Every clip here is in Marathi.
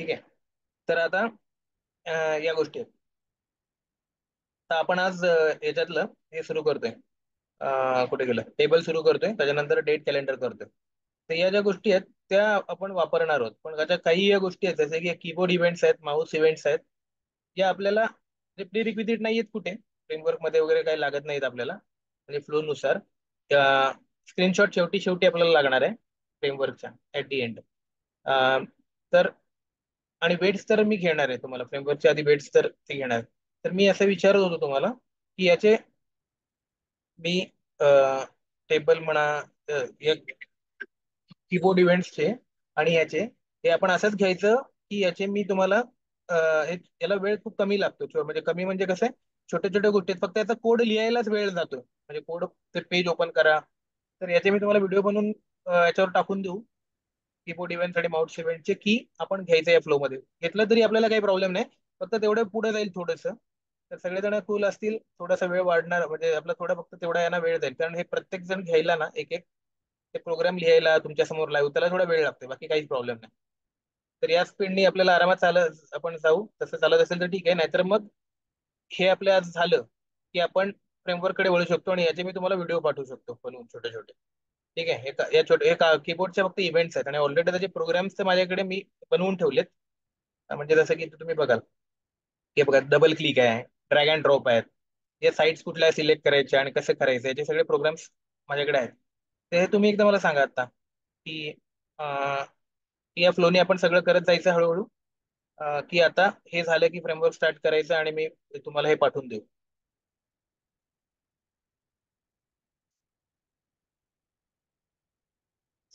ठीक आहे. तर आता या गोष्टी आहेत. तर आपण आज याच्यातलं हे सुरू करतोय. कुठे गेलं, टेबल सुरू करतोय, त्याच्यानंतर डेट कॅलेंडर करतोय. तर या ज्या गोष्टी आहेत त्या आपण वापरणार आहोत. पण त्याच्या काही या गोष्टी आहेत जसे की कीबोर्ड इव्हेंट्स आहेत, माऊस इव्हेंट्स आहेत, जे आपल्याला जे प्री रिक्विजिट नाही आहेत कुठे फ्रेमवर्क मध्ये वगैरे काही लागत नाहीत आपल्याला, म्हणजे फ्लो नुसार. स्क्रीनशॉट शेवटी शेवटी आपल्याला लागणार आहे फ्रेमवर्कच्या ऍट दी एंड. तर आणि वेट्स तर मी घेणार आहे तुम्हाला, फ्रेमवर्कच्या आधी वेट्स तर ते घेणार आहे. तर मी असं विचारत होतो तुम्हाला की याचे मी टेबल म्हणा, या कीबोर्ड इव्हेंट्सचे आणि याचे हे आपण असंच घ्यायचं की याचे मी तुम्हाला याला वेळ खूप कमी लागतो. म्हणजे कमी म्हणजे कसं आहे, छोट्या छोट्या गोष्टीत फक्त याचा कोड लिहायलाच वेळ जातो. म्हणजे कोड ते पेज ओपन करा. तर याचे मी तुम्हाला व्हिडिओ बनवून याच्यावर टाकून देऊ. कीबोर्ड इव्हेंट्स आणि माउस इव्हेंटचे की आपण घ्यायचं या फ्लो मध्ये घेतलं तरी आपल्याला काही प्रॉब्लेम नाही. फक्त तेवढं पुढे जाईल थोडंसं. तर सगळेजण कूल असतील, थोडासा वेळ वाढणार, म्हणजे आपला थोडा फक्त तेवढा यांना वेळ जाईल, कारण हे प्रत्येक जण घ्यायला ना एक एक ते प्रोग्राम लिहायला तुमच्या समोर लाईव्ह त्याला थोडा वेळ लागतो, बाकी काहीच प्रॉब्लेम नाही. तर या स्पीडनी आपल्याला आरामात आपण जाऊ. तसं चालत असेल तर ठीक आहे, नाहीतर मग हे आपलं आज झालं की आपण फ्रेमवर्क कडे वळू शकतो आणि याचे मी तुम्हाला व्हिडिओ पाठवू शकतो बनवून छोटे छोटे. ठीक आहे. या छोटे कीबोर्डचे फक्त इव्हेंट्स आहेत आणि ऑलरेडी त्याचे प्रोग्राम्स तर माझ्याकडे मी बनवून ठेवलेत. म्हणजे जसं की तुम्ही बघाल की बघा, डबल क्लिक आहे, ड्रॅग अँड ड्रॉप आहेत, या साईट्स कुठल्या सिलेक्ट करायच्या आणि कसं करायचं याचे सगळे प्रोग्राम्स माझ्याकडे आहेत. ते तुम्ही एकदा मला सांगा आता की अं, या फ्लोने आपण सगळं करत जायचं हळूहळू, की आता हे झालं की फ्रेमवर्क स्टार्ट करायचं आणि मी तुम्हाला हे पाठवून देऊ.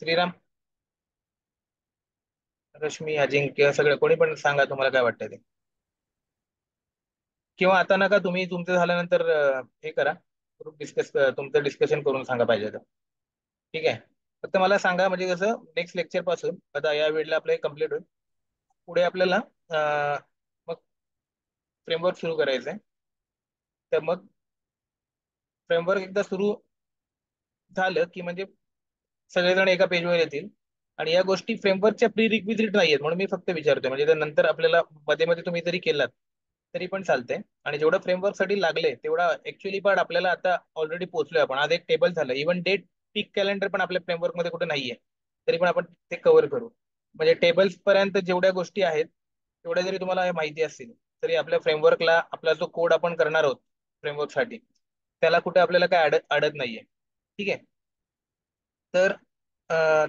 श्रीराम, रश्मी, अजिंक्य, सगळं कोणी पण सांगा तुम्हाला काय वाटतं ते. किंवा आता नका, तुम्ही तुमचं झाल्यानंतर हे करा, ग्रुप डिस्कस, तुमचं डिस्कशन करून सांगा पाहिजे तर. ठीक आहे. फक्त मला सांगा, म्हणजे कसं नेक्स्ट लेक्चर पासून आता या वेळेला आपलं कम्प्लीट होईल. पुढे आपल्याला मग फ्रेमवर्क सुरू करायचं आहे. तर मग फ्रेमवर्क एकदा सुरू झालं की म्हणजे सगळेजण एका पेजवर येतील. आणि या गोष्टी फ्रेमवर्कच्या प्री रिक्विजिट नाही आहेत म्हणून मी फक्त विचारतोय, म्हणजे नंतर आपल्याला मध्ये मध्ये तुम्ही जरी केलात तरी पण चालतंय. आणि जेवढं फ्रेमवर्क साठी लागले तेवढा ऍक्च्युअली पण आपल्याला आता ऑलरेडी पोहोचलोय आपण. आज एक टेबल झालं, इव्हन डेट पीक कॅलेंडर पण आपल्या फ्रेमवर्क मध्ये कुठे नाहीये, तरी पण आपण ते कव्हर करू. म्हणजे टेबल्स पर्यंत जेवढ्या गोष्टी आहेत तेवढ्या जरी तुम्हाला माहिती असतील तरी आपल्या फ्रेमवर्कला, आपला जो कोड आपण करणार आहोत फ्रेमवर्क साठी, त्याला कुठे आपल्याला काय अडत नाहीये. ठीक आहे. तर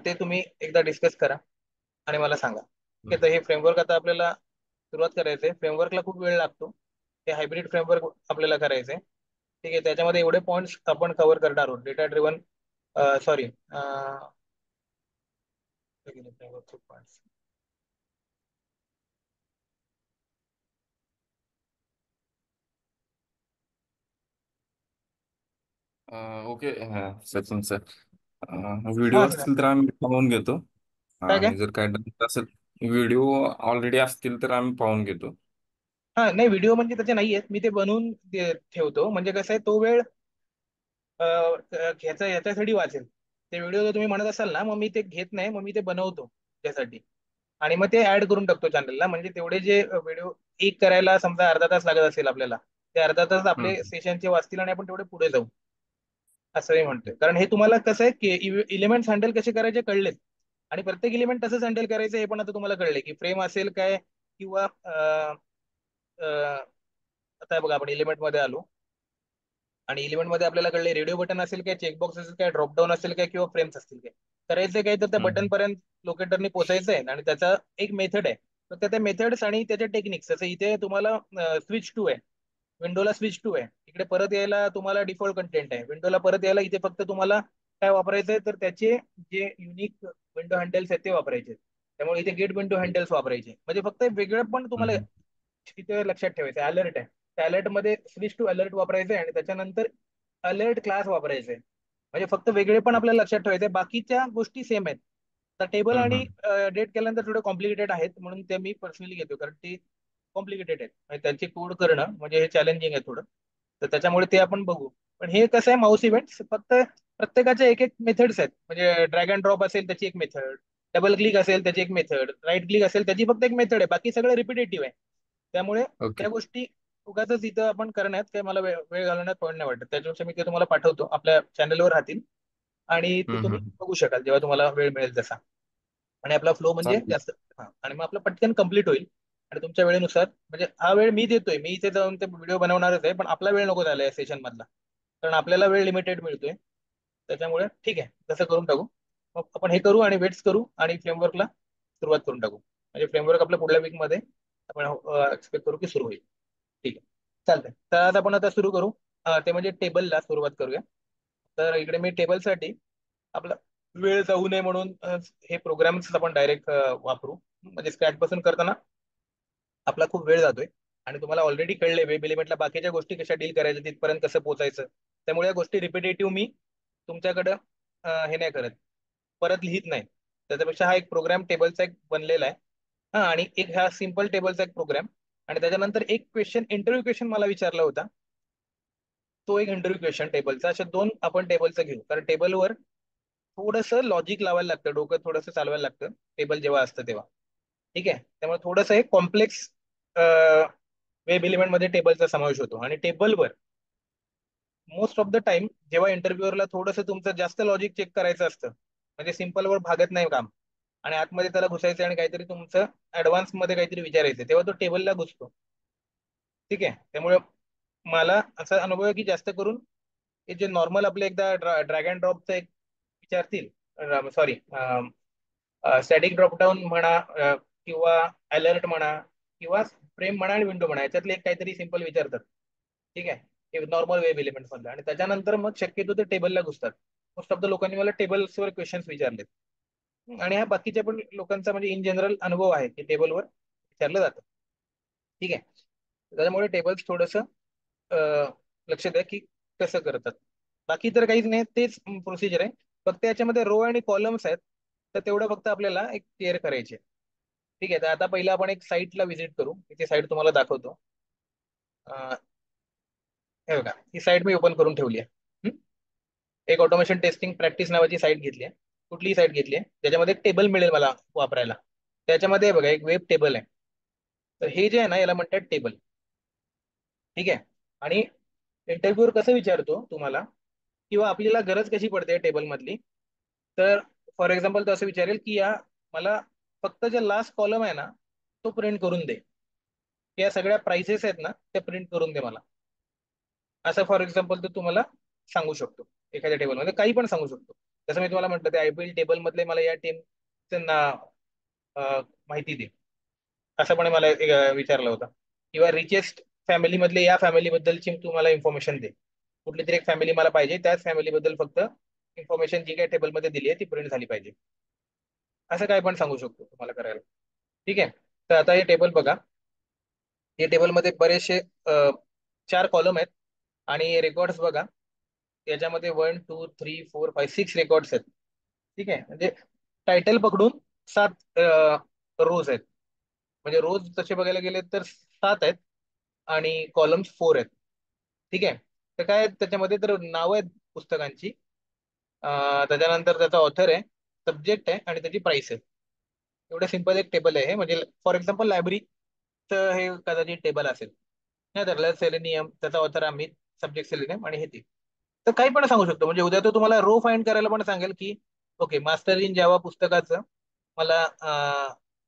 ते तुम्ही एकदा डिस्कस करा आणि मला सांगा. ठीक आहे. तर हे फ्रेमवर्क आता आपल्याला सुरुवात करायचंय. फ्रेमवर्कला खूप वेळ लागतो. हे हायब्रिड फ्रेमवर्क आपल्याला करायचंय. ठीक आहे. त्याच्यामध्ये एवढे पॉईंट्स आपण कव्हर करणार आहोत. Data driven, sorry, framework points. Okay. Sachin sir, video हा सर. असतील तर आम्ही पाहून घेतो. काय काय. आणि जर काय डाऊट असेल, व्हिडिओ ऑलरेडी असतील तर आम्ही पाहून घेतो. हा नाही, व्हिडिओ म्हणजे त्याचे नाही आहेत, मी ते बनवून ठेवतो. म्हणजे कसं आहे, तो वेळ ह्याचा याच्यासाठी वाचेल. ते व्हिडिओ जर तुम्ही म्हणत असाल ना, मग मी ते घेत नाही, मग मी ते बनवतो त्यासाठी. आणि मग ते ऍड करून टाकतो चॅनलला. म्हणजे तेवढे जे व्हिडिओ एक करायला समजा अर्धा तास लागत असेल आपल्याला, ते अर्धा तास आपले हम्म. सेशनचे वाचतील आणि आपण तेवढे पुढे जाऊ. असं मी म्हणतोय, कारण हे तुम्हाला कसं आहे की इलिमेंट्स हँडल कसे करायचे कळलेत. आणि प्रत्येक इलिमेंट कसं हँडल करायचं हे पण आता तुम्हाला कळले, की फ्रेम असेल काय किंवा आता बघा आपण इलिमेंट मध्ये आलो. आणि इलिमेंट मध्ये आपल्याला कळले रेडिओ बटन असेल काय, चेकबॉक्स असेल काय, ड्रॉपडाऊन असेल काय, किंवा फ्रेम्स असतील काय. करायचं काय, तर त्या बटन हम्म. पर्यंत लोकेटरनी पोहोचायचं आहे. आणि त्याचा एक मेथड आहे. तर त्या मेथड्स आणि त्याच्या टेक्निक्स, जसं इथे तुम्हाला स्विच टू आहे, विंडोला स्विच टू आहे, इकडे परत यायला तुम्हाला डिफॉल्ट कंटेंट आहे, विंडोला परत यायला इथे फक्त तुम्हाला काय वापरायचं आहे, तर त्याचे जे युनिक विंडो हँडल्स आहेत ते वापरायचे. त्यामुळे इथे गेट विंडो हँडल्स वापरायचे. म्हणजे फक्त वेगळं पण तुम्हाला हम्म. तिथे लक्षात ठेवायचं. अलर्ट आहे, त्या अलर्ट मध्ये स्विच टू अलर्ट वापरायचं आहे आणि त्याच्यानंतर अलर्ट क्लास वापरायचे. म्हणजे फक्त वेगळे पण आपल्याला लक्षात ठेवायचे, बाकीच्या गोष्टी सेम आहेत. तर टेबल हम्म. आणि हम्म. डेट केल्यानंतर थोडे कॉम्प्लिकेटेड आहेत, म्हणून ते मी पर्सनली घेतो, कारण ते कॉम्प्लिकेटेड आहेत आणि त्यांची कोड करणं म्हणजे हे चॅलेंजिंग आहे थोडं. तर त्याच्यामुळे ते आपण बघू. पण हे कसं आहे, माऊस इव्हेंट्स फक्त प्रत्येकाच्या एक एक मेथड्स आहेत. म्हणजे ड्रॅग अँड ड्रॉप असेल त्याची एक मेथड, डबल क्लिक असेल त्याची एक मेथड, राईट क्लिक असेल त्याची फक्त एक मेथड आहे, बाकी सगळं रिपिटेटिव्ह आहे. त्यामुळे ओके. त्या गोष्टी उगाचच इथं आपण करण्यात काही मला वेळ घालवण्यात पॉईंट नाही वाटत. त्याच्यापेक्षा मी ते तुम्हाला पाठवतो, आपल्या चॅनलवर राहतील आणि ते हम्म, तुम्ही हम्म. बघू शकाल जेव्हा तुम्हाला वेळ मिळेल तसा. आणि आपला फ्लो म्हणजे चालेल. जास्त, हा, आणि मग आपलं पटकन कम्प्लीट होईल. आणि तुमच्या वेळेनुसार, म्हणजे हा वेळ मी देतोय, मी इथे जाऊन ते व्हिडिओ बनवणारच आहे, पण आपला वेळ नको झाला या सेशन मधला, कारण आपल्याला वेळ लिमिटेड मिळतोय. त्याच्यामुळे ठीक आहे, तसं करून टाकू. मग आपण हे करू आणि वेट्स करू आणि फ्रेमवर्कला सुरुवात करून टाकू. म्हणजे फ्रेमवर्क आपल्या पुढल्या वीकमध्ये आपण एक्सपेक्ट करू की सुरू होईल. ठीक आहे, चालतंय. तर आज आपण आता सुरू करू. ते म्हणजे टेबलला सुरुवात करूया. तर इकडे मी टेबलसाठी आपला वेळ जाऊ नये म्हणून हे प्रोग्राम्स आपण डायरेक्ट वापरू. म्हणजे स्क्रॅच पासून करताना आपला खूप वेळ जातोय. आणि तुम्हाला ऑलरेडी कळले वेब एलिमेंटला बाकीच्या गोष्टी कशा डील करायच्या, तिथपर्यंत कसं पोहोचायचं. त्यामुळे या गोष्टी रिपिटेटिव्ह मी तुमच्याकडं हे नाही करत, परत लिहित नाही. त्याच्यापेक्षा हा एक प्रोग्राम टेबलचा एक बनलेला आहे. हा, आणि एक हा सिम्पल टेबलचा एक प्रोग्राम. आणि त्याच्यानंतर एक क्वेश्चन, इंटरव्ह्यू क्वेश्चन मला विचारला होता, तो एक इंटरव्ह्यू क्वेश्चन टेबलचा. अशा दोन आपण टेबलचं घेऊ, कारण टेबलवर थोडंसं लॉजिक लावायला लागतं, डोकं थोडंसं चालवायला लागतं टेबल जेव्हा असतं तेव्हा. ठीक आहे, त्यामुळे थोडंसं एक कॉम्प्लेक्स वेब एलिमेंट मध्ये टेबलचा समावेश होतो. आणि टेबलवर मोस्ट ऑफ द टाइम जेव्हा इंटरव्ह्यूअरला थोडंसं तुमचं जास्त लॉजिक चेक करायचं असतं, म्हणजे सिम्पलवर भागत नाही काम, आणि आतमध्ये त्याला घुसायचं आणि काहीतरी तुमचं ऍडव्हान्स मध्ये काहीतरी विचारायचं, तेव्हा तो टेबलला घुसतो. ठीक आहे, त्यामुळे मला असा अनुभव आहे की जास्त करून हे जे नॉर्मल आपले एकदा ड्रॅग अँड ड्रॉपचं एक विचारतील, सॉरी, स्टॅटिक ड्रॉपडाऊन म्हणा, किंवा अलर्ट म्हणा, किंवा फ्रेम म्हणा आणि विंडो म्हणा, याच्यातले एक काहीतरी सिंपल विचारतात. ठीक आहे, हे नॉर्मल वेब एलिमेंट मधलं. आणि त्याच्यानंतर मग शक्यतो ते टेबलला घुसतात. मोस्ट ऑफ द लोकांनी मला टेबल्सवर क्वेश्चन्स विचारलेत. आणि हा बाकीच्या पण लोकांचा म्हणजे इन जनरल अनुभव आहे की टेबलवर विचारलं जातं. ठीक आहे, त्याच्यामुळे टेबल्स थोडंसं लक्ष द्या की कसं करतात. बाकी तर काहीच नाही, तेच प्रोसिजर आहे. फक्त याच्यामध्ये रो आणि कॉलम्स आहेत, तर तेवढं फक्त आपल्याला एक क्लिअर करायचे. ठीक आहे, तर आता पहिलं आपण एक साईटला व्हिजिट करू. ती साईट तुम्हाला दाखवतो. अं, हे बघा, ही साईट मी ओपन करून ठेवली आहे. एक ऑटोमेशन टेस्टिंग प्रॅक्टिस नावाची साईट घेतली आहे. कुठलीही साईट घेतली आहे त्याच्यामध्ये एक टेबल मिळेल मला वापरायला. त्याच्यामध्ये बघा एक वेब टेबल आहे. तर हे जे आहे ना, याला म्हणतात टेबल. ठीक आहे, आणि इंटरव्ह्यूवर कसं विचारतो तुम्हाला, किंवा आपल्याला गरज कशी पडते टेबल मधली, तर फॉर एक्झाम्पल तो असं विचारेल की या मला फक्त जे लास्ट कॉलम आहे ना, तो प्रिंट करून दे. या सगळ्या प्राइसेस आहेत ना, त्या प्रिंट करून दे मला. असं फॉर एक्झाम्पल तो तुम्हाला सांगू शकतो. एखाद्या टेबलमध्ये काही पण सांगू शकतो. जसं मी तुम्हाला म्हटलं, ते आयपीएल टेबल मधले मला या टीमचं माहिती दे, असं पण मला विचारलं होतं. किंवा रिचेस्ट फॅमिली मधले या फॅमिली बद्दलची तुम्हाला इन्फॉर्मेशन दे. कुठली तरी एक फॅमिली मला पाहिजे, त्याच फॅमिली बद्दल फक्त इन्फॉर्मेशन जी काही टेबलमध्ये दिली आहे ती प्रिंट झाली पाहिजे. असं काय पण सांगू शकतो तुम्हाला करायला. ठीक आहे, तर आता हे टेबल बघा. या टेबलमध्ये बरेचसे 4 कॉलम आहेत. आणि रेकॉर्ड्स बघा, याच्यामध्ये 1 2 3 4 5 6 रेकॉर्ड्स आहेत. ठीक आहे, म्हणजे टायटल पकडून 7 रोज आहेत. म्हणजे रोज तसे बघायला गेले तर 7 आहेत, आणि कॉलम्स 4 आहेत. ठीक आहे, तर काय आहेत त्याच्यामध्ये, तर नावं आहेत पुस्तकांची, त्याच्यानंतर त्याचा ऑथर आहे, सब्जेक्ट आहे, आणि त्याची प्राइस आहे. एवढं सिंपल एक टेबल आहे हे. म्हणजे फॉर एक्झाम्पल लायब्ररीचं हे कदाचित टेबल असेल. नाही तर सेलेनियम, त्याचा ऑथर अमित, सब्जेक्ट सेलेनियम, आणि हे ते. तर काही पण सांगू शकतो. म्हणजे उद्या तो तुम्हाला रो फाइंड करायला पण सांगेल की ओके, मास्टर इन जावा पुस्तकाचं मला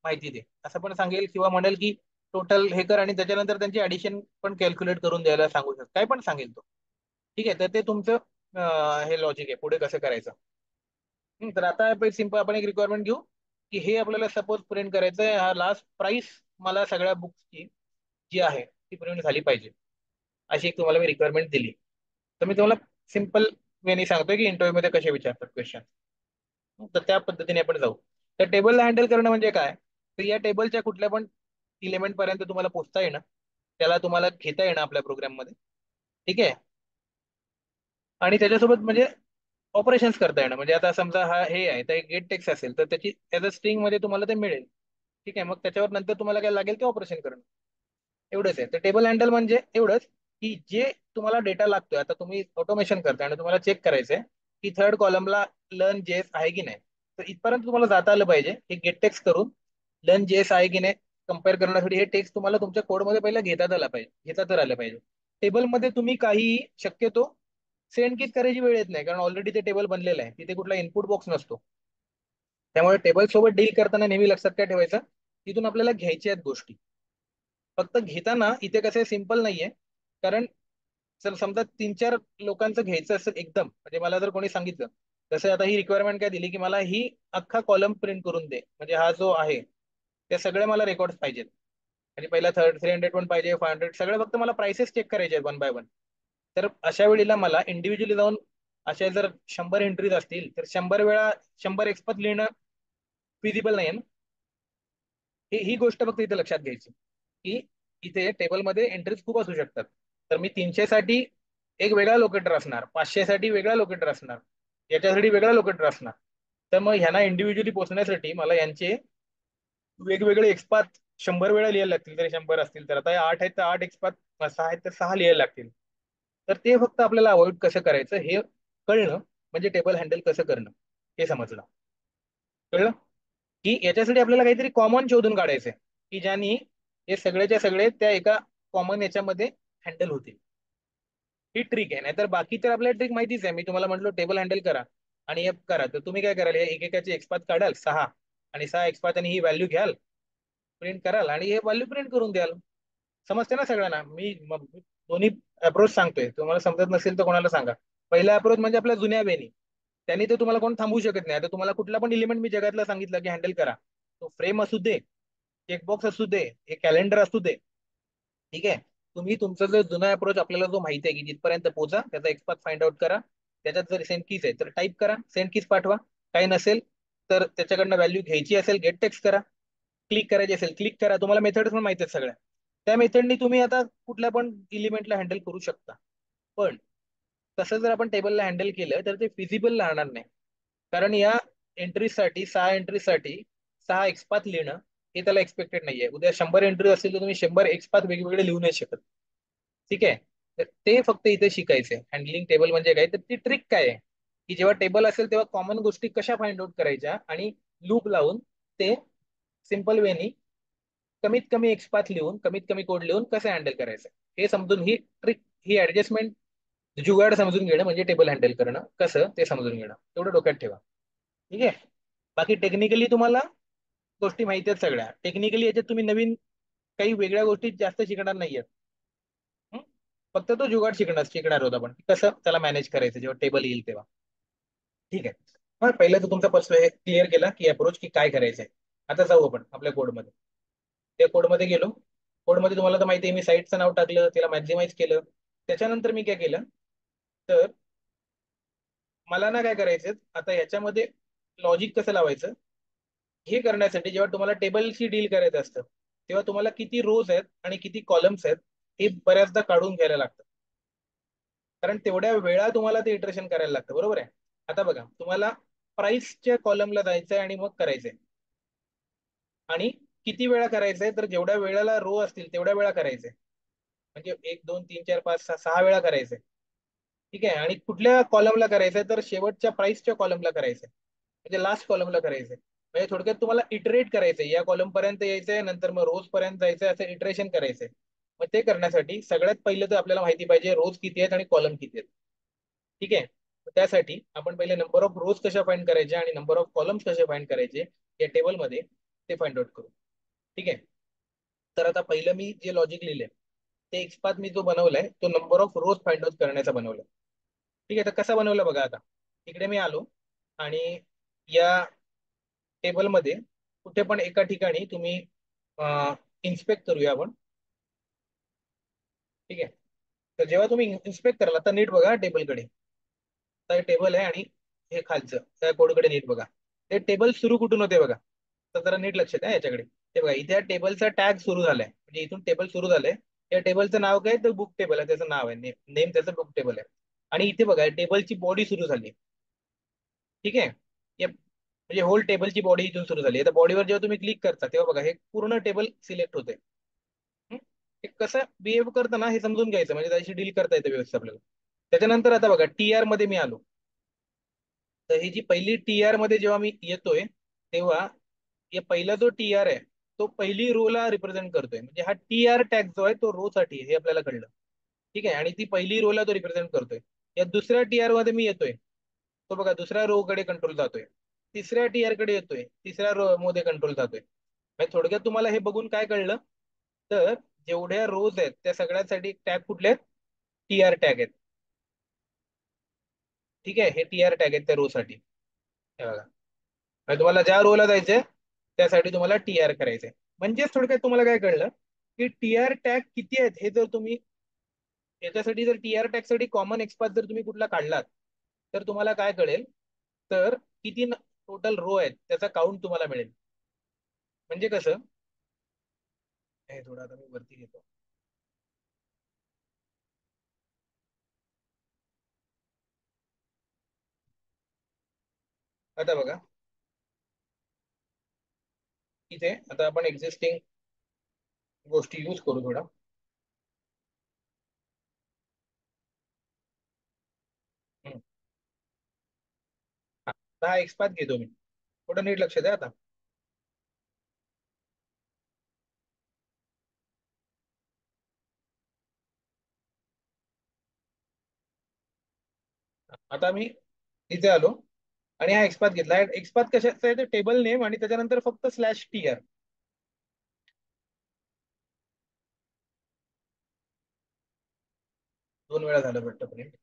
माहिती दे, असं पण सांगेल. किंवा म्हणेल की टोटल हे कर, आणि त्याच्यानंतर त्यांची ऍडिशन पण कॅल्क्युलेट करून द्यायला सांगू शकतो. काय पण सांगेल तो. ठीक आहे, तर ते तुमचं हे लॉजिक आहे पुढे कसं करायचं. तर आता सिंपल आपण एक रिक्वायरमेंट घेऊ की हे आपल्याला सपोज प्रिंट करायचं आहे, हा लास्ट प्राइस मला सगळ्या बुक्सची जी आहे ती प्रिंट झाली पाहिजे. अशी एक तुम्हाला मी रिक्वायरमेंट दिली. तर मी तुम्हाला सिंपल वेनी सांगतोय की इंटरव्ह्यू मध्ये कसे विचारतात क्वेश्चन. तर त्या पद्धतीने आपण जाऊ. तर टेबलला हँडल करणं म्हणजे काय, तर या टेबलच्या कुठल्या पण इलिमेंट पर्यंत तुम्हाला पोहोचता येणं, त्याला तुम्हाला घेता येणं आपल्या प्रोग्राम मध्ये. ठीक आहे, आणि त्याच्यासोबत म्हणजे ऑपरेशन्स करता येणं. म्हणजे आता समजा हा हे आहे, तर एक गेट टेक्स्ट असेल तर त्याची ॲज अ स्ट्रिंग मध्ये तुम्हाला ते मिळेल. ठीक आहे, मग त्याच्यावर नंतर तुम्हाला काय लागेल ते ऑपरेशन करणं. एवढंच आहे. तर टेबल हँडल म्हणजे एवढंच की जे तुम्हाला डेटा लागतोय, आता तुम्ही ऑटोमेशन करताय आणि तुम्हाला चेक करायचंय की थर्ड कॉलमला लर्न जेएस आहे की नाही. तर इथपर्यंत तुम्हाला जाता आलं पाहिजे. हे गेट टेक्स्ट करून लन जेएस आहे की नाही कम्पेअर करण्यासाठी हे टेक्स्ट तुम्हाला तुमच्या कोडमध्ये पहिला घेता तर आलं पाहिजे. टेबलमध्ये तुम्ही काही शक्यतो सेंड कीच करायची वेळ येत नाही, कारण ऑलरेडी ते टेबल बनलेलं आहे, तिथे कुठला इनपुट बॉक्स नसतो. त्यामुळे टेबल सोबत डील करताना नेहमी लक्षात काय ठेवायचं, तिथून आपल्याला घ्यायच्या आहेत गोष्टी. फक्त घेताना इथे कसं सिंपल नाहीये, कारण जर समजा 3-4 लोकांचं घ्यायचं असेल एकदम, म्हणजे मला जर कोणी सांगितलं, जसं आता ही रिक्वायरमेंट काय दिली की मला ही अख्खा कॉलम प्रिंट करून दे, म्हणजे हा जो आहे ते सगळे मला रेकॉर्ड पाहिजेत, आणि पहिला 300 पण पाहिजे, 500 सगळे, फक्त मला प्राइसेस चेक करायचे आहेत वन बाय वन. तर अशा वेळेला मला इंडिव्हिज्युअली जाऊन अशा जर 100 एंट्रीज असतील तर 100 वेळा 100 एक्सपत लिहिणं फिजिबल नाही आहे ना. ही गोष्ट फक्त इथे लक्षात घ्यायची, की इथे टेबलमध्ये एंट्रीज खूप असू शकतात. तर मी 300 साठी एक वेगळा लोकेटर असणार, 500 साठी वेगळा लोकेटर असणार, याच्यासाठी वेगळा लोकेटर असणार. तर मग ह्यांना इंडिव्हिज्युअली पोहोचण्यासाठी मला यांचे वेगवेगळे एक्सपात 100 वेळा लिहायला लागतील, तरी 100 असतील तर. आता 8 आहेत तर 8 एक्सपात, 6 आहेत तर 6 लिहायला लागतील. तर ते फक्त आपल्याला अवॉइड कसं करायचं हे कळणं, म्हणजे टेबल हँडल कसं करणं हे समजलं. कळलं की याच्यासाठी आपल्याला काहीतरी कॉमन शोधून काढायचंय, की ज्यानी हे सगळेच्या सगळे त्या एका कॉमन याच्यामध्ये हँडल होतील. ही ट्रिक आहे. नाहीतर बाकी तर आपल्याला ट्रिक माहितीच आहे. मी तुम्हाला म्हटलं टेबल हँडल करा आणि हे करा, तर तुम्ही काय कराल, एकेकाचे एक्सपात काढाल 6, आणि 6 एक्सपात आणि ही व्हॅल्यू घ्याल, प्रिंट कराल आणि हे व्हॅल्यू प्रिंट करून द्याल. समजते ना सगळ्यांना. मी दोन्ही अप्रोच सांगतोय, तुम्हाला समजत नसेल तर कोणाला सांगा. पहिला अप्रोच म्हणजे आपल्या जुन्या वेनी, त्यांनी तर तुम्हाला कोण थांबवू शकत नाही. आता तुम्हाला कुठला पण एलिमेंट मी जगातला सांगितलं की हँडल करा, तो फ्रेम असू दे, चेकबॉक्स असू दे, हे कॅलेंडर असू दे, ठीक आहे. तुम्ही तुमचा जो जुना अप्रोच आपल्याला जो माहिती आहे, की जिथपर्यंत पोहोचा त्याचा एक्सपाथ फाइंड आउट करा, त्याच्यात जर सेंड कीज आहे तर टाईप करा, सेंड कीज पाठवा. काही नसेल तर त्याच्याकडनं व्हॅल्यू घ्यायची असेल गेट टेक्स्ट करा, क्लिक करायची असेल क्लिक करा. तुम्हाला मेथड्स पण माहिती आहेत सगळ्या, त्या मेथडनी तुम्ही आता कुठल्या पण इलिमेंटला हँडल करू शकता. पण तसं जर आपण टेबलला हँडल केलं तर ते फिजिबल राहणार नाही, कारण या एंट्रीसाठी 6 एंट्रीसाठी 6 एक्सपाथ लिहिणं हे त्याला एक्सपेक्टेड नाहीये. उद्या 100 एंट्री असतील तर तुम्ही 100 एक्सपाथ वेगवेगळे लिहू नाही शकत. ठीक आहे. तर ते फक्त इथे शिकायचंय, हँडलिंग टेबल म्हणजे काय. तर ती ट्रिक काय आहे, की जेव्हा टेबल असेल तेव्हा कॉमन गोष्टी कशा फाइंड आउट करायच्या आणि लूप लावून ते सिंपल वेनी कमीत कमी एक्सपाथ लिहून कमीत कमी कोड लिहून कसं हँडल करायचं हे समजून, ही ट्रिक, ही ऍडजस्टमेंट, जुगाड समजून घेणं म्हणजे टेबल हँडल करणं कसं ते समजून घेणं, तेवढं डोक्यात ठेवा. ठीक आहे. बाकी टेक्निकली तुम्हाला गोष्टी माहिती आहेत सगळ्या. टेक्निकली याच्यात तुम्ही नवीन काही वेगळ्या गोष्टी जास्त शिकणार नाहीयेत. हं? फक्त तो जुगाड शिकणार होता आपण, कसं त्याला मॅनेज करायचं जेव्हा टेबल येईल तेव्हा. ठीक आहे. मग पहिलं तर तुमचा पर्स्पेक्टिव्ह क्लिअर केला की अप्रोच की काय करायचंय. आता जाऊ आपण आपल्या कोडमध्ये. त्या कोडमध्ये गेलो. कोडमध्ये तुम्हाला तर माहिती आहे, मी साईटचं नाव टाकलं, तिला मॅक्झिमाइज केलं. त्याच्यानंतर मी काय केलं, तर मला ना काय करायचं आता याच्यामध्ये लॉजिक कसं लावायचं हे करण्यासाठी, जेव्हा तुम्हाला टेबलशी डील करायचं असतं तेव्हा तुम्हाला किती रोज आहेत आणि किती कॉलम्स आहेत हे बऱ्याचदा काढून घ्यायला लागतं, कारण तेवढ्या वेळा तुम्हाला ते इटरेशन करायला लागतं. बरोबर आहे. आता बघा, तुम्हाला प्राइसच्या कॉलमला जायचंय आणि मग करायचंय, आणि किती वेळा करायचंय, तर जेवढ्या वेळेला रो असतील तेवढ्या वेळा करायचंय. म्हणजे 1 2 3 4 5 6 वेळा करायचंय. ठीक आहे. आणि कुठल्या कॉलमला करायचंय, तर शेवटच्या प्राइसच्या कॉलमला करायचंय, म्हणजे लास्ट कॉलमला करायचंय. म्हणजे थोडक्यात तुम्हाला इटरेट करायचंय, या कॉलम पर्यंत यायचंय, नंतर मग रोज पर्यंत जायचंय, असं इटरेशन करायचंय. मग ते करण्यासाठी सगळ्यात पहिलं तर आपल्याला माहिती पाहिजे रोज किती आहेत आणि कॉलम किती आहेत. ठीक आहे. तर त्यासाठी आपण पहिले नंबर ऑफ रोज कशा फाइंड करायचे आणि नंबर ऑफ कॉलम्स कसे फाइंड करायचे या टेबलमध्ये ते फाइंड आउट करू. ठीक आहे. तर आता पहिलं मी जे लॉजिक लिहिलंय ते एक्सपाथ मी जो बनवलाय तो number of rose find out करण्याचा बनवलाय. ठीक आहे. तर कसा बनवलं बघा. आता इकडे मी आलो आणि या टेबलमध्ये कुठे पण एका ठिकाणी तुम्ही इन्स्पेक्ट करूया आपण. ठीक आहे. तर जेव्हा तुम्ही इन्स्पेक्ट कराल, आता नीट बघा टेबलकडे. तर टेबल आहे आणि हे खालचं त्या कोडकडे नीट बघा. ते टेबल सुरू कुठून होते बघा. तर जरा नीट लक्ष द्या याच्याकडे. ते बघा इथे टेबलचा टॅग सुरू झालाय, म्हणजे इथून टेबल सुरू झालंय. या टेबलचं नाव काय, तर बुक टेबल आहे, त्याचं नाव आहे, नेम नेम त्याचं बुक टेबल आहे. आणि इथे बघा टेबलची बॉडी सुरू झाली. ठीक आहे. म्हणजे होल टेबलची बॉडी इथून सुरू झाली. आता बॉडीवर जेव्हा तुम्ही क्लिक करता तेव्हा बघा हे पूर्ण टेबल सिलेक्ट होते. हे कसं बिहेव करतं ना हे समजून घ्यायचं, म्हणजे त्याशी डील करता येतं व्यवस्थित आपल्याला. त्याच्यानंतर आता बघा टी आर मध्ये मी आलो. तर ही जी पहिली टी आर मध्ये जेव्हा मी येतोय, तेव्हा हे पहिला जो टी आर आहे तो पहिली रो ला रिप्रेझेंट करतोय. म्हणजे हा टी आर टॅग जो आहे तो रो साठी आहे, हे आपल्याला कळलं. ठीक आहे, आणि ती पहिली रो ला तो रिप्रेझेंट करतोय. या दुसऱ्या टी आर मध्ये मी येतोय, तो बघा दुसऱ्या रो कडे कंट्रोल जातोय. तिसऱ्या टी आर कडे येतोय, तिसऱ्या रो मध्ये कंट्रोल जातोय. म्हणजे थोडक्यात तुम्हाला हे बघून काय कळलं, तर जेवढ्या रोज आहेत त्या सगळ्यांसाठी टॅग कुठले आहेत? टी आर टॅग आहेत. ठीक आहे, हे टी आर टॅग आहेत त्या रो साठी. हे बघा, म्हणजे तुम्हाला ज्या रोला जायचंय त्यासाठी तुम्हाला टी आर करायचंय. म्हणजेच थोडक्यात तुम्हाला काय कळलं, की टी आर टॅग किती आहेत हे जर तुम्ही याच्यासाठी जर टी आर टॅग साठी कॉमन एक्सपाथ जर तुम्ही कुठला काढलात, तर तुम्हाला काय कळेल, तर किती टोटल रो आहेत त्याचा काउंट तुम्हाला मिळेल. म्हणजे कसं, हे थोडं आता मी वरती घेतो. आता बघा, इथे आता आपण एक्झिस्टिंग गोष्टी यूज करू थोडा. हम्म. हा एक्सपाथ घेतो मी, थोडं नीट लक्ष द्या आता. आता मी इथे आलो आणि हा एक्सपाथ घेतला. एक्सपाथ कशाचा आहे, टेबल नेम आणि त्याच्यानंतर फक्त स्लॅश टी आर. दोन वेळा झालं वाटतं प्रिंट.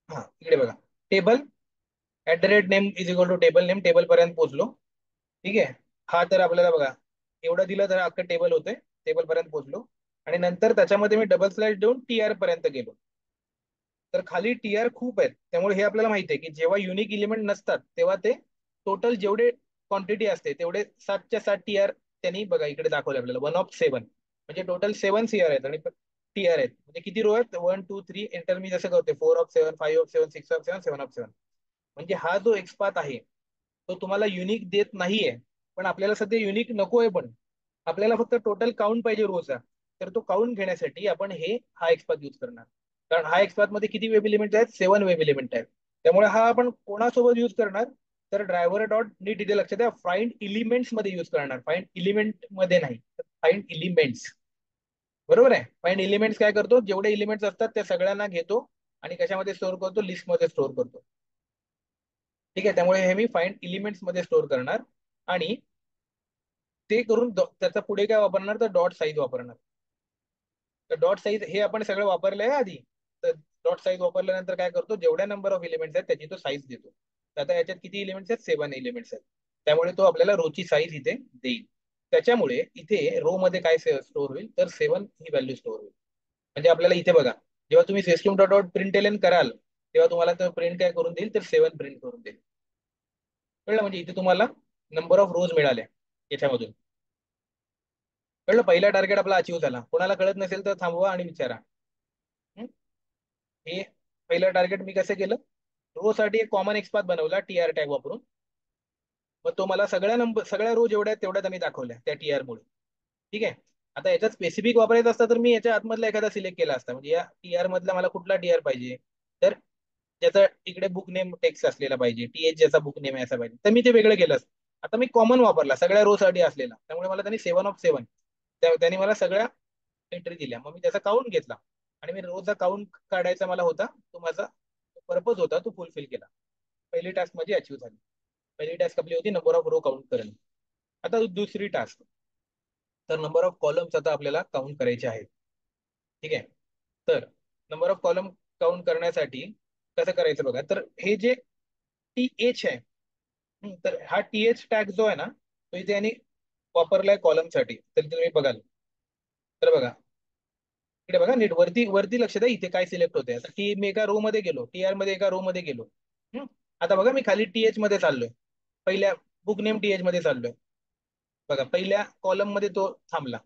हा इकडे बघा, table at the rate name is equal to table name, table पर्यंत पोहोचलो. ठीक आहे, हा तर आपल्याला बघा एवढं दिलं तर अख्खं टेबल होते. टेबल पर्यंत पोहोचलो आणि नंतर त्याच्यामध्ये मी डबल स्लॅश देऊन टी आर पर्यंत गेलो. तर खाली टी आर खूप आहेत, त्यामुळे हे आपल्याला माहिती आहे की जेव्हा युनिक इलिमेंट नसतात तेव्हा ते टोटल जेवढे क्वांटिटी असते तेवढे 7च्या 7 टी आर त्यांनी बघा इकडे दाखवले आपल्याला 1/7. म्हणजे टोटल 7 CR आहेत आणि टी आर आहेत. म्हणजे किती रो आहेत, 1 2 3 एंटर मी जसं करते, 4/7, 5/7, 6/7, 7/7. म्हणजे हा जो एक्सपाथ आहे तो तुम्हाला युनिक देत नाहीये. पण आपल्याला सध्या युनिक नको आहे, पण आपल्याला फक्त टोटल काउंट पाहिजे रोचा. तर तो काउंट घेण्यासाठी आपण हा एक्सपाथ यूज करणार. कारण हा एक्सपाथ मध्ये किती वेब एलिमेंट आहेत, 7 वेब एलिमेंट आहेत. त्यामुळे हा आपण कोणासोबत यूज करणार, तर ड्रायव्हर डॉट नीट इथे लक्षात द्या, फाइंड एलिमेंट्स मध्ये यूज करणार, फाइंड एलिमेंट मध्ये नाही, फाइंड एलिमेंट्स. बरोबर आहे, फाइंड एलिमेंट्स काय करतो, जेवढे एलिमेंट्स असतात त्या सगळ्यांना घेतो आणि कशामध्ये स्टोअर करतो, लिस्ट मध्ये स्टोअर करतो. ठीक आहे, त्यामुळे हे मी फाइंड एलिमेंट्स मध्ये स्टोअर करणार. आणि ते करून त्याचा पुढे काय वापरणार, तर डॉट साईज वापरणार. तर डॉट साईज हे आपण सगळं वापरलं आहे आधी. तर डॉट साईज वापरल्यानंतर काय करतो, जेवढ्या नंबर ऑफ एलिमेंट्स आहेत त्याची तो साईज देतो. तर आता याच्यात किती एलिमेंट्स आहेत, 7 एलिमेंट्स आहेत. त्यामुळे तो आपल्याला रोची साईज इथे देईल. त्याच्यामुळे इथे रो मध्ये काय स्टोअर होईल, तर 7 ही व्हॅल्यू स्टोअर होईल. म्हणजे आपल्याला इथे बघा, जेव्हा तुम्ही system dot dot print L कराल तेव्हा तुम्हाला तो प्रिंट काय करून देईल, तर 7 प्रिंट करून देईल. कळलं, म्हणजे इथे तुम्हाला नंबर ऑफ रोज मिळाल्या याच्यामधून. कळलं, पहिला टार्गेट आपला अचीव झाला. कोणाला कळत नसेल तर थांबवा आणि विचारा. हं? हे पहिलं टार्गेट मी कसं केलं, रो साठी एक कॉमन एक्सपाथ बनवला टी आर टॅग वापरून. मग तो मला सगळ्या रो जेवढ्या आहेत तेवढ्या त्यांनी दाखवल्या त्या टी आर मुळे. ठीक आहे, आता याच्यात स्पेसिफिक वापरायचं असतं तर मी याच्या आतमधला एखादा सिलेक्ट केला असता. म्हणजे या टी आर मधला मला कुठला टी आर पाहिजे, तर ज्याचा इकडे बुक नेम टेक्स्ट असलेला पाहिजे, टीएच ज्याचा बुक नेम आहे असा पाहिजे, तर मी ते वेगळं केलं असतं. आता मी कॉमन वापरला सगळ्या रो साठी असलेला, त्यामुळे मला त्यांनी 7/7 त्यांनी मला सगळ्या एंट्री दिल्या. मग मी त्याचा काउंट घेतला आणि मी रोजचा काउंट काढायचा मला होता, तो माझा पर्पज होता, तो फुलफिल केला. पहिली टास्क माझी अचीव झाली. पहिली टास्क आपली होती नंबर ऑफ रो काउंट करणे. आता दुसरी टास्क, तर नंबर ऑफ कॉलम्स आता आपल्याला काउंट करायचे आहेत. ठीक आहे, तर नंबर ऑफ कॉलम काउंट करण्यासाठी कसं करायचं बघा, तर हे जे टी एच आहे, तर हा टी एच टॅग जो आहे ना, तो इथे यांनी वापरलाय कॉलम साठी. तर तुम्ही बघाल, तर बघा इकडे बघा नीट वरती वरती लक्ष द्या, इथे काय सिलेक्ट होते. आता टी मी एका रो मध्ये गेलो, टी आर मध्ये एका रो मध्ये गेलो. हम्म. आता बघा मी खाली टी एच मध्ये चाललोय, पहिल्या बुक नेम टी एच मध्ये चाललोय. बघा पहिल्या कॉलम मध्ये तो थांबला.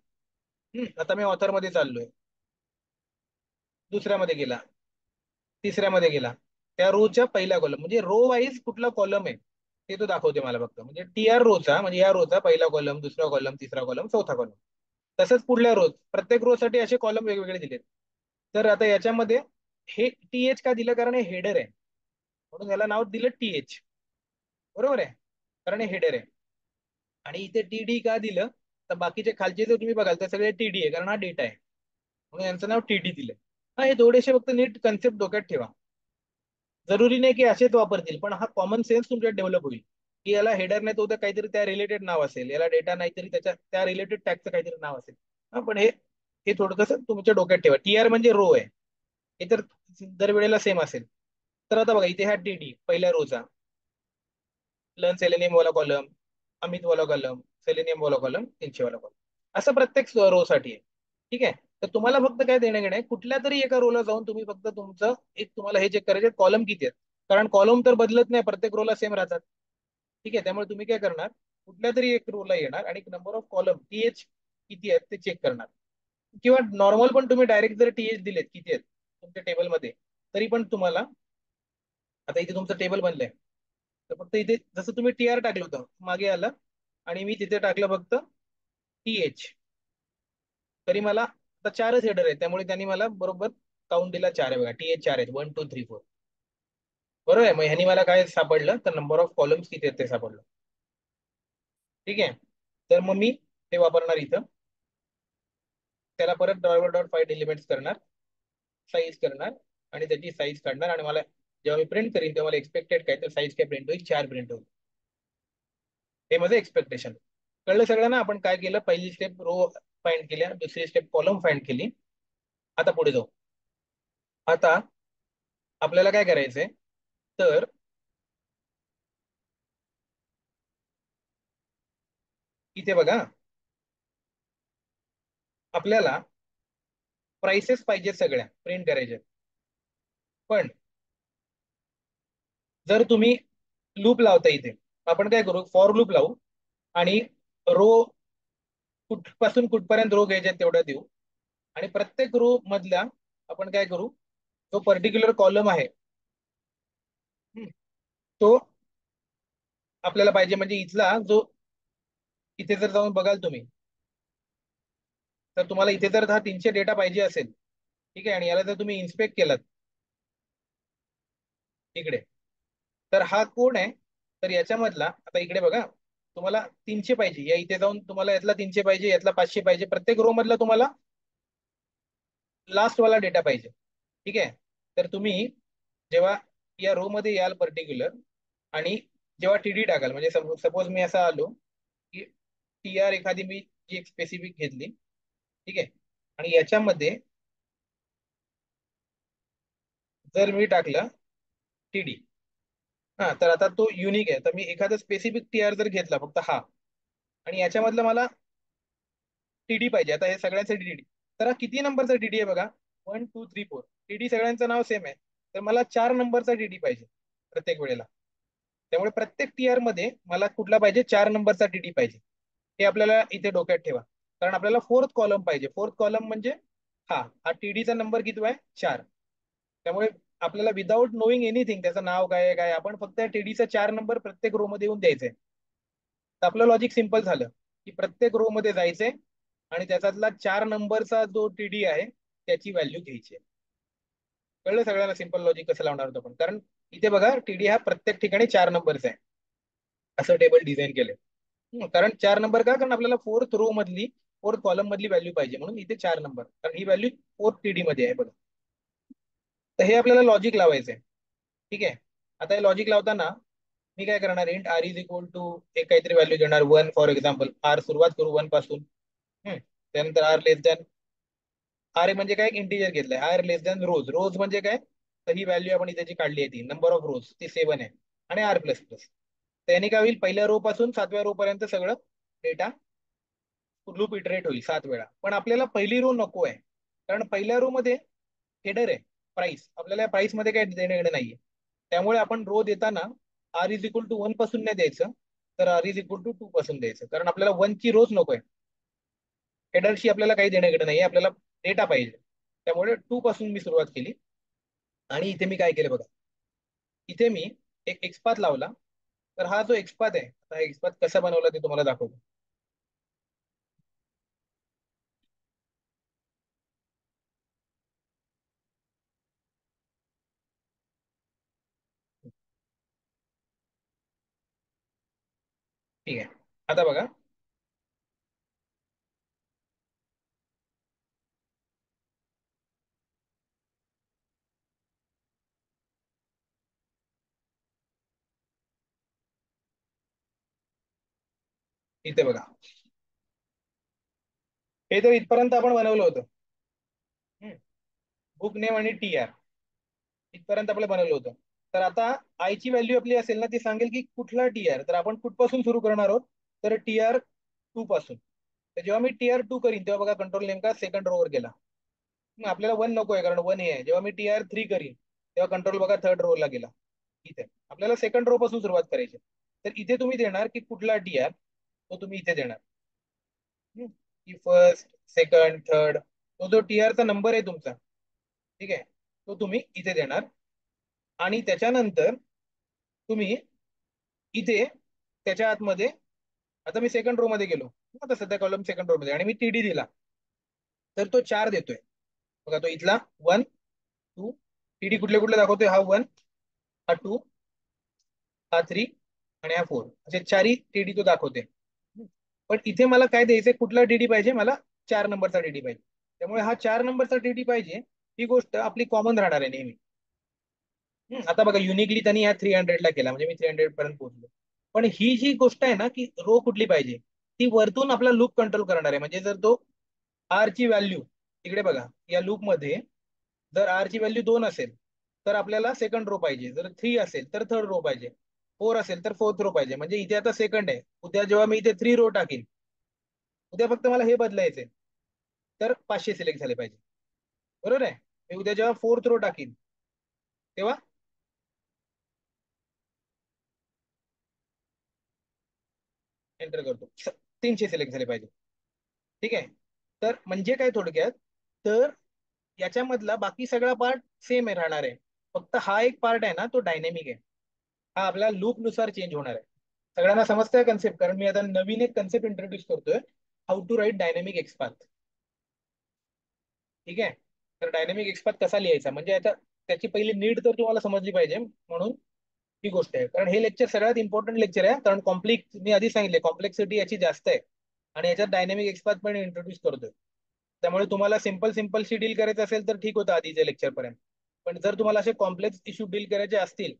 आता मी ऑथर मध्ये चाललोय, दुसऱ्यामध्ये गेला, तिसऱ्यामध्ये गेला. त्या रोच्या पहिल्या कॉलम, म्हणजे रो वाईज कुठला कॉलम आहे ते तो दाखवते मला फक्त. म्हणजे टी आर रोचा, म्हणजे या रोचा पहिला कॉलम, दुसरा कॉलम, तिसरा कॉलम, चौथा कॉलम. तसंच पुढल्या रोज प्रत्येक रो साठी असे कॉलम वेगवेगळे दिलेत. तर आता याच्यामध्ये हे टी एच का दिलं, कारण हे हेडर आहे. म्हणून याला नाव दिलं TH. बरोबर आहे, कारण हे हेडर आहे. आणि इथे TD का दिलं, तर बाकीचे खालचे जर तुम्ही बघाल तर सगळे TD आहे, कारण हा डेटा आहे, म्हणून यांचं नाव TD दिलंय. हा, हे थोडेसे फक्त नीट कन्सेप्ट डोक्यात ठेवा. जरुरी नाही की असेच वापरतील, पण हा कॉमन सेन्स तुमच्यात डेव्हलप होईल, की याला हेडर नाही तो तर काहीतरी त्या रिलेटेड नाव असेल, याला डेटा नाही तरी त्याच्या त्या रिलेटेड टॅगचं काहीतरी नाव असेल. हा, पण हे हे थोडं कसं तुमच्या डोक्यात ठेवा. TR म्हणजे रो आहे, हे तर दरवेळेला सेम असेल. तर आता बघा इथे हा TD पहिल्या रोचा, लन सेलेनियम वाला कॉलम, अमित वाला कॉलम, सेलेनियम वाला कॉलम, 300 वाला कॉलम, असं प्रत्येक रो साठी आहे. ठीक आहे. तर तुम्हाला फक्त काय देणं घेणं आहे, कुठल्या तरी एका रोला जाऊन तुम्ही फक्त तुमचं एक तुम्हाला हे चेक करायचे कॉलम किती आहेत, कारण कॉलम तर बदलत नाही, प्रत्येक रोला सेम राहतात. ठीक आहे. त्यामुळे तुम्ही काय करणार, कुठल्या तरी एक रोला येणार आणि नंबर ऑफ कॉलम TH किती आहेत ते चेक करणार. किंवा नॉर्मल पण तुम्ही डायरेक्ट जर TH दिलेत किती आहेत तुमच्या टेबलमध्ये, तरी पण तुम्हाला, आता इथे तुमचं टेबल बनलंय, तर फक्त इथे जसं तुम्ही TR टाकलं होतं मागे आलं, आणि मी तिथे टाकलं फक्त TH, तरी मला आता चारच हेडर आहेत, त्यामुळे त्यांनी मला बरोबर काउंट दिला 4 आहे बघा. TH 4 आहेत, 1 2 3 4. बरोबर आहे. मग ह्यानी मला काय सापडलं, तर नंबर ऑफ कॉलम्स किती आहेत ते सापडलं. ठीक आहे. तर मग मी ते वापरणार इथं, त्याला परत ड्रायव्हर डॉट फाईंड एलिमेंट्स करणार, साईज करणार, आणि त्याची साईज काढणार, आणि मला जेव्हा मी प्रिंट करीन तेव्हा मला एक्सपेक्टेड काय तर साईज काय प्रिंट होईल, 4 प्रिंट होईल. हे माझं एक्सपेक्टेशन. कळलं सगळं ना. आपण काय केलं, पहिली स्टेप रो फाइंड केली, दुसरी स्टेप कॉलम फाइंड केली. आता पुढे जाऊ. आता आपल्याला काय करायचंय, तर इथे बघा, आपल्याला प्राइसेस पाहिजे सगळ्या प्रिंट करायच्या. पण जर तुम्ही लूप लावता इथे, आपण काय करू, फॉर लूप लावू, आणि रो कुठपासून कुठपर्यंत रो घ्यायचे तेवढ्या देऊ, आणि प्रत्येक रो मधल्या आपण काय करू, जो पर्टिक्युलर कॉलम आहे, हम्म, तो आपल्याला पाहिजे. म्हणजे इथला जो, इथे जर जाऊन बघाल तुम्ही, तर तुम्हाला इथे जर हा 300 डेटा पाहिजे असेल, ठीक आहे, आणि याला जर तुम्ही इन्स्पेक्ट केलात इकडे, तर हा कोड आहे. तर याच्यामधला आता इकडे बघा, तुम्हाला 300 पाहिजे, या इथे जाऊन तुम्हाला यातला 300 पाहिजे, यातला 500 पाहिजे, प्रत्येक रो मधला तुम्हाला लास्ट वाला डेटा पाहिजे. ठीक आहे. तर तुम्ही जेव्हा या रो मध्ये याल पर्टिक्युलर, आणि जेव्हा TD टाकाल, म्हणजे सपोज मी असा आलो की TR एखादी मी जी एक स्पेसिफिक घेतली, ठीक आहे, आणि याच्यामध्ये जर मी टाकलं TD, हा, तर आता तो युनिक आहे. तर मी एखादा स्पेसिफिक TR जर घेतला फक्त हा, आणि याच्यामधलं मला TD पाहिजे, आता हे सगळ्यांसाठी TD, तर हा किती नंबरचा TD आहे बघा, 1 2 3 4. TD सगळ्यांचं नाव सेम आहे, तर मला 4 नंबरचा TD पाहिजे प्रत्येक वेळेला. त्यामुळे प्रत्येक TR मध्ये मला कुठला पाहिजे, 4 नंबरचा TD पाहिजे. हे आपल्याला इथे डोक्यात ठेवा, कारण आपल्याला फोर्थ कॉलम पाहिजे. फोर्थ कॉलम म्हणजे हा हा TD चा नंबर किती आहे, 4. त्यामुळे आपल्याला विदाऊट नोईंग एनिथिंग त्याचं नाव काय आहे काय, आपण फक्त TD चा 4 नंबर प्रत्येक रो मध्ये येऊन द्यायचंय. तर आपलं लॉजिक सिंपल झालं, की प्रत्येक रो मध्ये जायचंय, आणि त्याच्यातला 4 नंबरचा जो TD आहे त्याची व्हॅल्यू घ्यायची आहे. कळलं सगळ्यांना सिंपल लॉजिक कसं लावणार होतं आपण, कारण इथे बघा TD हा प्रत्येक ठिकाणी 4 नंबरचा आहे, असं टेबल डिझाईन केलंय. कारण 4 नंबर का, कारण आपल्याला फोर्थ रो मधली, फोर्थ कॉलम मधली व्हॅल्यू पाहिजे, म्हणून इथे 4 नंबर, कारण ही व्हॅल्यू फोर्थ TD मध्ये आहे बघा. तर हे आपल्याला लॉजिक लावायचंय. ठीक आहे. आता हे लॉजिक लावताना मी काय करणार, int R is equal to एक काहीतरी व्हॅल्यू देणार, 1 फॉर एक्झाम्पल. R सुरुवात करू 1 पासून. त्यानंतर R लेस दॅन, आर म्हणजे काय, इंटिजर घेतलंय. आर लेस दॅन रोज. रोज म्हणजे काय, तर ही व्हॅल्यू आपण इथे जी काढली आहे ती नंबर ऑफ रोज ती 7 आहे, आणि R प्लस प्लस. त्याने काय होईल, पहिल्या रो पासून 7व्या रो पर्यंत सगळं डेटा लूप इटरेट होईल 7 वेळा. पण आपल्याला पहिली रो नको आहे, कारण पहिल्या रो मध्ये हेडर आहे प्राइस, आपल्याला प्राइस मध्ये काही देणं घेणं नाहीये. त्यामुळे आपण रो देताना R इज इक्वल टू 1 पासून नाही द्यायचं, तर R इज इक्वल टू 2 पासून द्यायचं, कारण आपल्याला 1 ची रोज नको आहे. हेडरशी आपल्याला काही देणं घेणं नाही, आपल्याला डेटा पाहिजे. त्यामुळे 2 पासून मी सुरुवात केली, आणि इथे मी काय केलं बघा, इथे मी एक एक्सपाथ लावला. तर हा जो एक्सपाथ आहे, आता हा एक्सपाथ कसा बनवला ते तुम्हाला दाखवतो. ठीक आहे. आता बघा इथे बघा, हे तर इथपर्यंत आपण बनवलं होतं. बुक नेम आणि टी आर इथपर्यंत आपलं बनवलं होतं. तर आता आय ची व्हॅल्यू आपली असेल ना, ती सांगेल की कुठला टी आर. तर आपण कुठपासून सुरू करणार आहोत, तर टी आर टू पासून. तर जेव्हा मी टी आर टू करीन तेव्हा बघा कंट्रोल नेमका सेकंड रोवर गेला. आपल्याला वन नको आहे कारण वन हे आहे. जेव्हा मी टी आर थ्री करीन तेव्हा कंट्रोल बघा थर्ड रोवरला गेला. इथे आपल्याला सेकंड रो पासून सुरुवात करायची. तर इथे तुम्ही देणार की कुठला टी आर, तो तुम्ही इथे देणार. की फर्स्ट, सेकंड, थर्ड, तो जो टी आरचा नंबर आहे तुमचा, ठीक आहे, तो तुम्ही इथे देणार. आणि त्याच्यानंतर तुम्ही इथे त्याच्या आतमध्ये, आता मी सेकंड रो मध्ये गेलो, आता सध्या कॉलम सेकंड रो मध्ये, आणि मी टीडी दिला, तर तो चार देतोय. बघा तो इथला वन, टू, टीडी कुठले कुठले दाखवतोय, हा वन, हा टू, हा थ्री आणि हा फोर, असे चारही टीडी तो दाखवते. पण इथे मला काय द्यायचंय, कुठला डीडी पाहिजे मला, चार नंबरचा डीडी पाहिजे. त्यामुळे हा चार नंबरचा डीडी पाहिजे, ही गोष्ट आपली कॉमन राहणार आहे नेहमी. आता बघा युनिकली त्यांनी ह्या 300 ला केला, म्हणजे मी 300 पर्यंत पोहोचलो. पण ही जी गोष्ट आहे ना, की रो कुठली पाहिजे, ती वरतून आपला लूप कंट्रोल करणार आहे. म्हणजे जर तो आर ची व्हॅल्यू, इकडे बघा या लूप मध्ये, जर आर ची व्हॅल्यू 2 असेल तर आपल्याला सेकंड रो पाहिजे, जर 3 असेल तर थर्ड रो पाहिजे, 4 असेल तर फोर्थ रो पाहिजे. म्हणजे इथे आता सेकंड आहे, उद्या जेव्हा मी इथे 3 रो टाकीन, उद्या फक्त मला हे बदलायचंय, तर 500 सिलेक्ट झाले पाहिजे. बरोबर आहे. मी उद्या जेव्हा फोर्थ रो टाकीन तेव्हा एंटर करतो, 300 सिलेक्ट झाले पाहिजे. ठीक आहे. तर म्हणजे काय थोडक्यात, तर याच्यामधला बाकी सगळा पार्ट सेम आहे, राहणार आहे. फक्त हा एक पार्ट आहे ना, तो डायनेमिक आहे. हा आपल्या लूप नुसार चेंज होणार आहे. सगळ्यांना समजतंय कन्सेप्ट, कारण मी आता नवीन एक कन्सेप्ट इंट्रोड्यूस करतोय, how to write dynamic XPath. ठीक आहे. तर डायनेमिक एक्सपाथ कसा लिहायचा, म्हणजे आता त्याची पहिली नीड तर तुम्हाला समजली पाहिजे, म्हणून ही गोष्ट आहे. कारण हे लेक्चर सगळ्यात इम्पॉर्टंट लेक्चर आहे, कारण कॉम्प्लेक्स, मी आधी सांगितले कॉम्प्लेक्सिटी याची जास्त आहे. आणि याच्यात डायनेमिक एक्सपाथ पण इंट्रोड्यूस करतोय. त्यामुळे तुम्हाला सिंपल सिंपलशी डील करायचं असेल तर ठीक होतं आधीच्या लेक्चर पर्यंत. पण जर तुम्हाला असे कॉम्प्लेक्स इश्यू डील करायचे असतील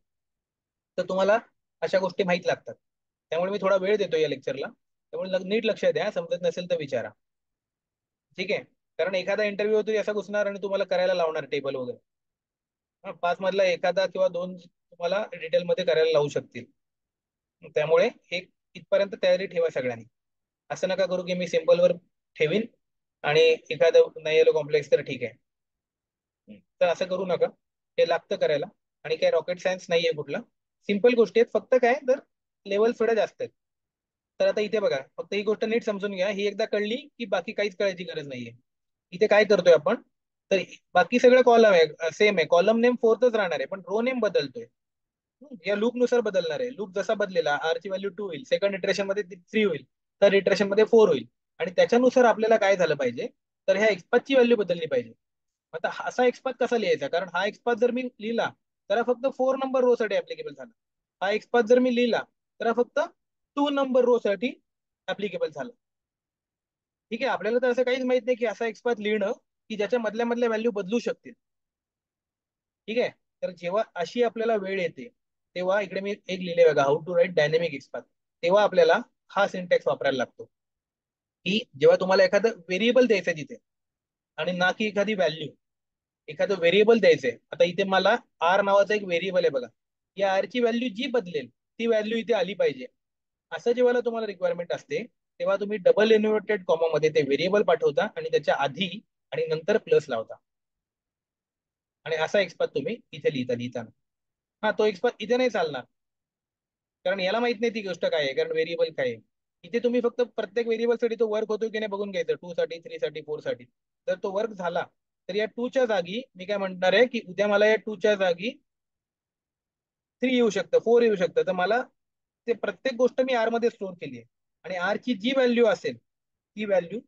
तर तुम्हाला अशा गोष्टी माहीत लागतात. त्यामुळे मी थोडा वेळ देतो या लेक्चरला. त्यामुळे नीट लक्ष द्या, समजत नसेल तर विचारा. ठीक आहे. कारण एखादा इंटरव्ह्यू होतो असा घुसणार आणि तुम्हाला करायला लावणार टेबल वगैरे. पाच मधला एखादा किंवा दोन तुम्हाला डिटेलमध्ये करायला लावू शकतील. त्यामुळे एक इथपर्यंत तयारी ठेवा सगळ्यांनी. असं नका करू की मी सिम्पल वर ठेवीन आणि एखादं नाही आलं कॉम्प्लेक्स तर ठीक आहे. तर असं करू नका. हे लागतं करायला. आणि काय रॉकेट सायन्स नाहीये कुठला, सिंपल गोष्टी आहेत. फक्त काय तर लेवल थोड्या जास्त आहेत. तर आता इथे बघा, फक्त ही गोष्ट नीट समजून घ्या. ही एकदा कळली की बाकी काहीच कळायची गरज नाहीये. इथे काय करतोय आपण, तर बाकी सगळं कॉलम आहे सेम आहे, कॉलम नेम फोर्थच राहणार आहे, पण रो नेम बदलतोय. या लूप नुसार बदलणार आहे. लूप जसा बदलेला, आर ची व्हॅल्यू 2 होईल, सेकंड इटरेशन मध्ये 3 होईल, थर्ड इटरेशन मध्ये 4 होईल. आणि त्याच्यानुसार आपल्याला काय झालं पाहिजे, तर ह्या एक्सपाथची व्हॅल्यू बदलली पाहिजे. आता असा एक्सपाथ कसा लिहायचा, कारण हा एक्सपाथ जर मी लिहिला तर हा फक्त 4 नंबर रो साठी ऍप्लिकेबल झाला. हा एक्सपाथ जर मी लिहिला तर हा फक्त 2 नंबर रो साठी ऍप्लिकेबल झाला. ठीक आहे. आपल्याला तर असं काहीच माहित नाही की असा एक्सपाथ लिहिणं की ज्याच्या मधल्या मधल्या व्हॅल्यू बदलू शकतील. ठीक आहे. तर जेव्हा अशी आपल्याला वेळ येते तेव्हा इकडे मी एक लिहिले बघा, how to write dynamic XPath. तेव्हा आपल्याला हा सिंटॅक्स वापरायला लागतो, की जेव्हा तुम्हाला एखादं व्हेरिएबल द्यायचं तिथे, आणि ना की एखादी व्हॅल्यू, एखादं व्हेरिएबल द्यायचंय. आता इथे मला आर नावाचा एक व्हेरिएबल आहे बघा, या आर ची व्हॅल्यू जी बदलेल ती व्हॅल्यू इथे आली पाहिजे. असं जेव्हा तुम्हाला रिक्वायरमेंट असते तेव्हा तुम्ही डबल इन्व्हर्टेड कॉमा मध्ये ते व्हेरिएबल पाठवता आणि त्याच्या आधी आणि नंतर प्लस लावता. आणि असा एक्सपाथ तुम्ही इथे लिहिता. हा तो एक्सपाथ इथे नाही चालणार, कारण याला माहित नाही ती गोष्ट काय आहे, कारण व्हेरिएबल काय आहे. इथे तुम्ही फक्त प्रत्येक व्हेरिएबल साठी तो वर्क होतो की नाही बघून घ्यायचं, 2 साठी, 3 साठी, 4 साठी. जर तो वर्क झाला तर या 2 च्या जागी मी काय म्हणणार आहे, की उद्या मला या 2 च्या जागी 3 येऊ शकतं, 4 येऊ शकतं. तर मला ते प्रत्येक गोष्ट मी आर मध्ये स्टोअर केली आहे. आणि आर ची जी व्हॅल्यू असेल ती व्हॅल्यू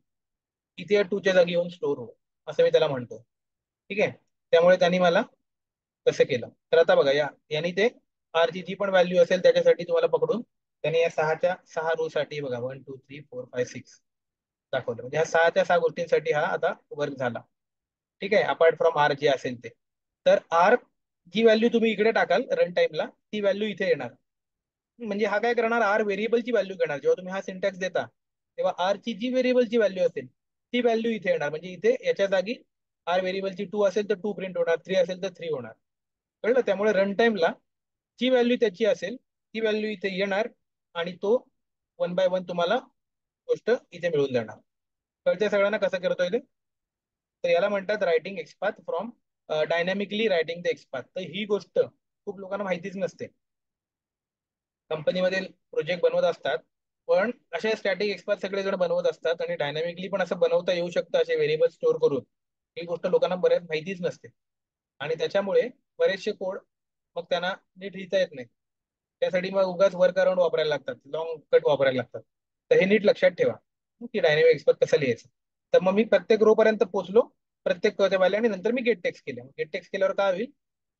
इथे या 2 च्या जागी येऊन स्टोअर हो, असं मी त्याला म्हणतो. ठीक आहे. त्यामुळे त्यांनी मला तसं केलं. तर आता बघा, यानी ते आर ची जी पण व्हॅल्यू असेल त्याच्यासाठी तुम्हाला पकडून त्याने या सहा रो साठी बघा 1 2 3 4 5 6 दाखवलं. म्हणजे ह्या सहाच्या सहा गोष्टींसाठी हा आता वर्क झाला. ठीक आहे, अपार्ट फ्रॉम आर जे असेल ते. तर आर जी व्हॅल्यू तुम्ही इकडे टाकाल रन टाइमला, ती व्हॅल्यू इथे येणार. म्हणजे हा काय करणार, आर व्हेरिएबलची व्हॅल्यू घेणार. जेव्हा तुम्ही हा सिंटॅक्स देता तेव्हा आर ची जी व्हेरिएबलची व्हॅल्यू असेल ती व्हॅल्यू इथे येणार. म्हणजे इथे याच्या जागी आर व्हेरिएबलची 2 असेल तर 2 प्रिंट होणार, 3 असेल तर 3 होणार. कळलं? त्यामुळे रन टाइमला जी व्हॅल्यू त्याची असेल ती व्हॅल्यू इथे येणार आणि तो 1 बाय 1 तुम्हाला गोष्ट इथे मिळून जाणार. कळते सगळ्यांना कसं करतोय ते? तर याला म्हणतात writing XPath from, dynamically writing the XPath. तर ही गोष्ट खूप लोकांना माहितीच नसते. कंपनीमध्ये प्रोजेक्ट बनवत असतात, पण असे स्टॅटिक एक्सपाथ सगळेजण बनवत असतात आणि डायनॅमिकली पण असं बनवता येऊ शकतं असे व्हेरिएबल स्टोअर करून. ही गोष्ट लोकांना बऱ्याच माहितीच नसते आणि त्याच्यामुळे बरेचसे कोड मग त्यांना नीट लिहिता येत नाही. त्यासाठी मग उगाच वर्क अराउंड वापरायला लागतात, लॉंग कट वापरायला लागतात. तर हे नीट लक्षात ठेवा की डायनॅमिक एक्सपाथ कसं लिहायचं. तर मग मी प्रत्येक रो पर्यंत पोहोचलो, प्रत्येक त्या व्हॅल्यू, आणि नंतर मी गेट टेक्स्ट केलं. गेट टेक्स्ट केल्यावर काय होईल,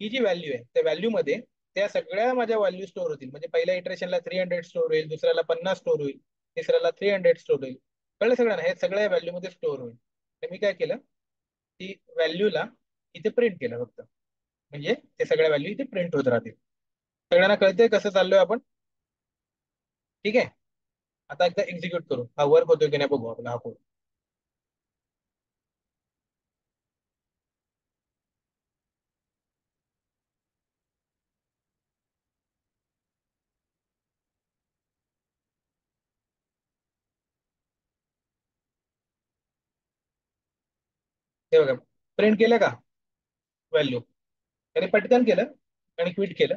ही जी व्हॅल्यू आहे त्या व्हॅल्यू मध्ये त्या सगळ्या माझ्या व्हॅल्यू स्टोअर होतील. म्हणजे पहिल्या इटरेशनला 300 स्टोअर होईल, दुसऱ्याला 50 स्टोअर होईल, तिसऱ्याला 300 स्टोअर होईल. कळलं सगळ्यांना? हे सगळ्या व्हॅल्यू मध्ये स्टोअर होईल. तर मी काय केलं, ती व्हॅल्यूला इथे प्रिंट केलं फक्त. म्हणजे ते सगळ्या व्हॅल्यू इथे प्रिंट होत राहतील. सगळ्यांना कळतंय कसं चाललोय आपण? ठीक आहे. आता एकदा एक्झिक्यूट करू, हा वर्क होतोय की नाही बघू आपला हा कोड. हे बघा, प्रिंट केलं का व्हॅल्यू? त्याने पटकन केलं आणि क्विट केलं.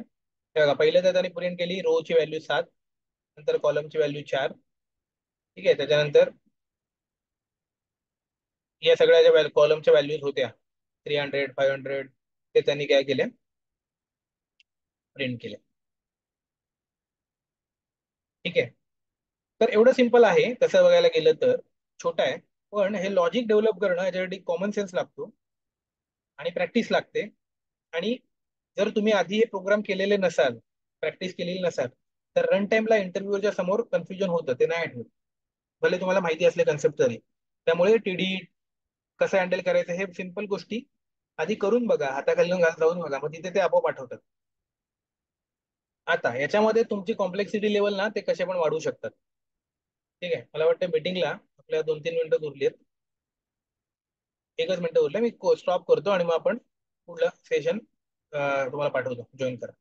हे बघा, पहिल्या त्याने प्रिंट केली रो ची व्हॅल्यू 7, नंतर कॉलमची व्हॅल्यू 4. ठीक आहे, त्याच्यानंतर या सगळ्या ज्या कॉलमच्या व्हॅल्यूज होत्या 300 500, ते त्यांनी काय केले, प्रिंट केले. ठीक आहे. तर एवढं सिंपल आहे तसं बघायला गेलं तर. छोटं आहे, पण हे लॉजिक डेव्हलप करणं याच्यासाठी कॉमन सेन्स लागतो आणि प्रॅक्टिस लागते. आणि जर तुम्ही आधी हे प्रोग्राम केलेले नसाल, प्रॅक्टिस केलेली नसाल, तर रन टाइमला इंटरव्ह्यूच्या समोर कन्फ्युजन होतं, ते नाही आठवत, भले तुम्हाला माहिती असले कन्सेप्ट तरी. त्यामुळे टीडी कसं हँडल करायचं हे सिंपल गोष्टी आधी करून बघा, हाताखाली जाऊन बघा, मग तिथे ते आपोआप आठवतात. आता याच्यामध्ये तुमची कॉम्प्लेक्सिटी लेवल ना ते कसे पण वाढवू शकतात. ठीक आहे, मला वाटतं मीटिंगला आपल्या 2 3 मिनिटं उरली आहेत. एकच मिनिटं उरलं, मी स्टॉप करतो आणि मग आपण पुढलं सेशन तुम्हाला पाठवतो, जॉईन करा.